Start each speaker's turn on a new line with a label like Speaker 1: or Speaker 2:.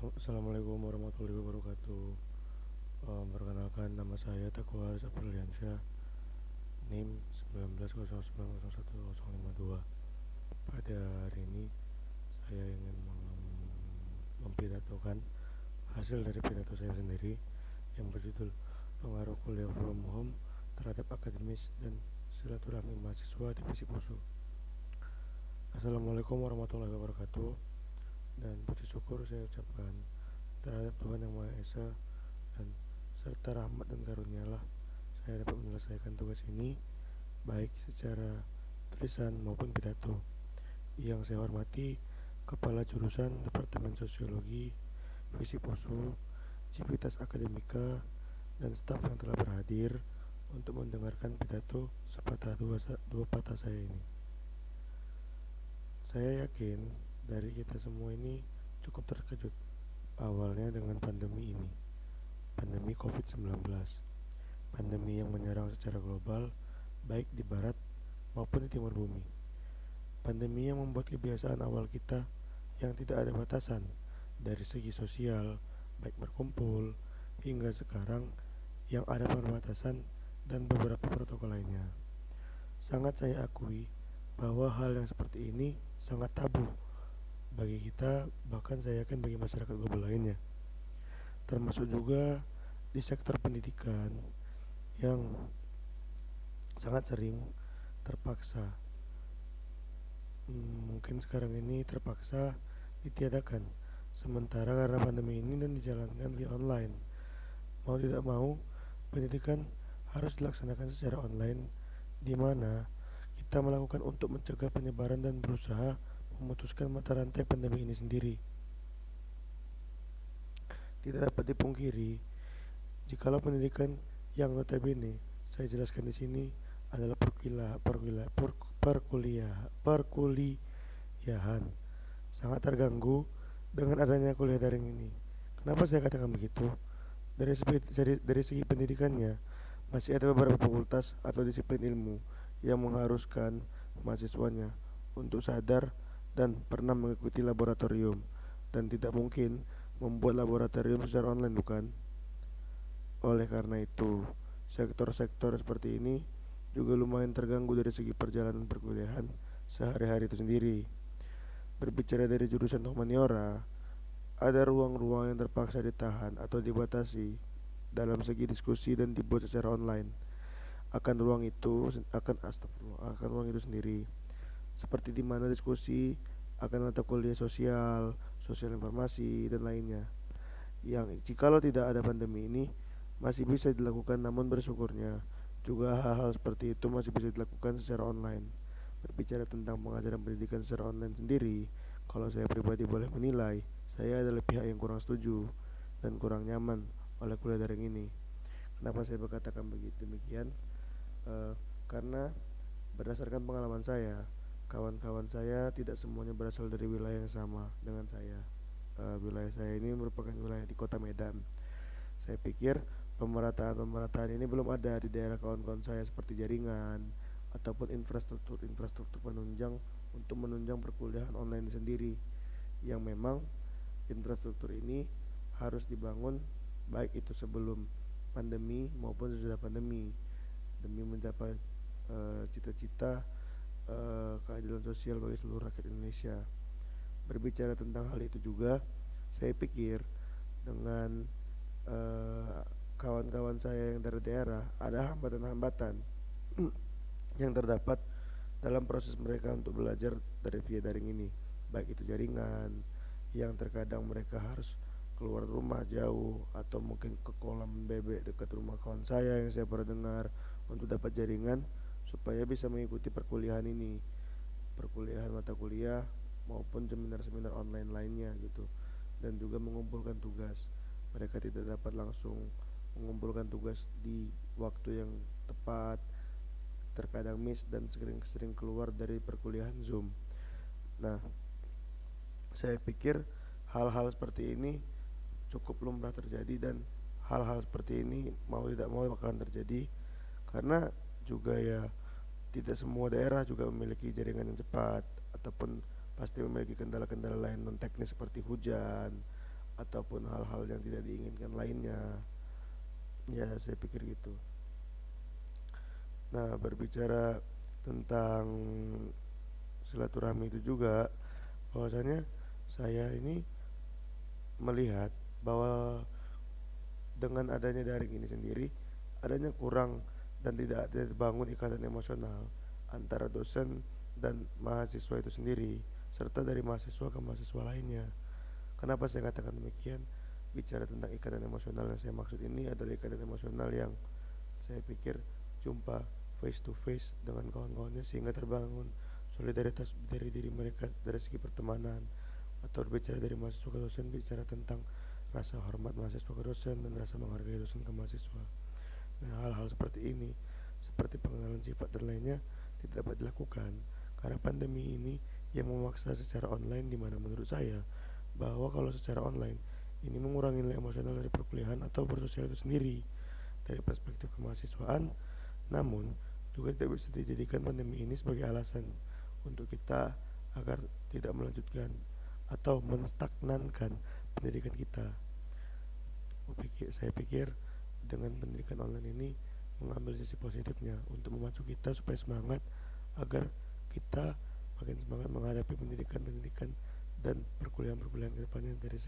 Speaker 1: Assalamualaikum warahmatullahi wabarakatuh. Perkenalkan, nama saya Teguh Haris Apriliansyah, NIM 19090152. Pada hari ini saya ingin mempidatokan hasil dari pidato saya sendiri yang berjudul Pengaruh Kuliah from Home terhadap Akademis dan Silaturahmi Mahasiswa Divisi PUSU. Assalamualaikum warahmatullahi wabarakatuh, dan puji syukur saya ucapkan terhadap Tuhan Yang Maha Esa, dan serta rahmat dan karunialah saya dapat menyelesaikan tugas ini baik secara tulisan maupun pidato. Yang saya hormati Kepala Jurusan Departemen Sosiologi Visi Posu, Civitas Akademika, dan staf yang telah berhadir untuk mendengarkan pidato sepatah dua patah saya ini. Saya yakin dari kita semua ini cukup terkejut awalnya dengan pandemi ini, pandemi COVID-19, pandemi yang menyerang secara global baik di barat maupun di timur bumi. Pandemi yang membuat kebiasaan awal kita yang tidak ada batasan dari segi sosial, baik berkumpul, hingga sekarang yang ada perbatasan dan beberapa protokol lainnya. Sangat saya akui bahwa hal yang seperti ini sangat tabu bagi kita, bahkan saya yakin bagi masyarakat global lainnya, termasuk juga di sektor pendidikan yang sangat sering terpaksa, mungkin sekarang ini terpaksa ditiadakan sementara karena pandemi ini dan dijalankan via online. Mau tidak mau, pendidikan harus dilaksanakan secara online, di mana kita melakukan untuk mencegah penyebaran dan berusaha memutuskan mata rantai pandemi ini sendiri. Tidak dapat dipungkiri, jikalau pendidikan yang notabene saya jelaskan di sini adalah perkuliahan sangat terganggu dengan adanya kuliah daring ini. Kenapa saya katakan begitu? Dari segi pendidikannya, masih ada beberapa fakultas atau disiplin ilmu yang mengharuskan mahasiswanya untuk sadar dan pernah mengikuti laboratorium, dan tidak mungkin membuat laboratorium secara online, bukan? Oleh karena itu, sektor-sektor seperti ini juga lumayan terganggu dari segi perjalanan perkuliahan sehari-hari itu sendiri. Berbicara dari jurusan humaniora, ada ruang-ruang yang terpaksa ditahan atau dibatasi dalam segi diskusi dan dibuat secara online. Akan ruang itu akan ruang itu sendiri, seperti di mana diskusi akan mata kuliah sosial, sosial informasi, dan lainnya, yang jikalau tidak ada pandemi ini masih bisa dilakukan, namun bersyukurnya juga hal-hal seperti itu masih bisa dilakukan secara online. Berbicara tentang pengajaran pendidikan secara online sendiri, kalau saya pribadi boleh menilai, saya adalah pihak yang kurang setuju dan kurang nyaman oleh kuliah daring ini. Kenapa saya berkatakan begitu demikian? Karena berdasarkan pengalaman saya, kawan-kawan saya tidak semuanya berasal dari wilayah yang sama dengan saya. Wilayah saya ini merupakan wilayah di kota Medan. Saya pikir pemerataan ini belum ada di daerah kawan-kawan saya, seperti jaringan ataupun infrastruktur penunjang untuk menunjang perkuliahan online sendiri, yang memang infrastruktur ini harus dibangun baik itu sebelum pandemi maupun sesudah pandemi, demi mencapai cita-cita keadilan sosial bagi seluruh rakyat Indonesia. Berbicara tentang hal itu juga, saya pikir dengan kawan-kawan saya yang dari daerah, ada hambatan-hambatan yang terdapat dalam proses mereka untuk belajar dari via daring ini, baik itu jaringan yang terkadang mereka harus keluar rumah jauh atau mungkin ke kolam bebek dekat rumah kawan saya yang saya pernah dengar, untuk dapat jaringan supaya bisa mengikuti perkuliahan ini, perkuliahan mata kuliah maupun seminar-seminar online lainnya gitu, dan juga mengumpulkan tugas. Mereka tidak dapat langsung mengumpulkan tugas di waktu yang tepat, terkadang miss dan sering-sering keluar dari perkuliahan Zoom. Nah, saya pikir hal-hal seperti ini cukup lumrah terjadi, dan hal-hal seperti ini mau tidak mau bakalan terjadi karena juga ya tidak semua daerah juga memiliki jaringan yang cepat, ataupun pasti memiliki kendala-kendala lain non teknis seperti hujan ataupun hal-hal yang tidak diinginkan lainnya. Ya, saya pikir gitu. Nah, berbicara tentang silaturahmi itu juga, bahwasanya saya ini melihat bahwa dengan adanya daring ini sendiri, adanya kurang dan tidak ada dibangun ikatan emosional antara dosen dan mahasiswa itu sendiri, serta dari mahasiswa ke mahasiswa lainnya. Kenapa saya katakan demikian? Bicara tentang ikatan emosional yang saya maksud ini adalah ikatan emosional yang saya pikir jumpa face to face dengan kawan-kawannya sehingga terbangun solidaritas dari diri mereka dari segi pertemanan, atau berbicara dari mahasiswa ke dosen, bicara tentang rasa hormat mahasiswa ke dosen dan rasa menghargai dosen ke mahasiswa. Nah, hal-hal seperti ini, seperti pengenalan sifat dan lainnya, tidak dapat dilakukan karena pandemi ini yang memaksa secara online, di mana menurut saya bahwa kalau secara online ini mengurangi nilai emosional dari perkuliahan atau bersosial itu sendiri dari perspektif kemahasiswaan. Namun juga tidak bisa dijadikan pandemi ini sebagai alasan untuk kita agar tidak melanjutkan atau menstagnankan pendidikan kita. Saya pikir dengan pendidikan online ini mengambil sisi positifnya untuk memacu kita supaya semangat agar kita makin semangat menghadapi pendidikan-pendidikan dan perkuliahan-perkuliahan kedepannya dari segi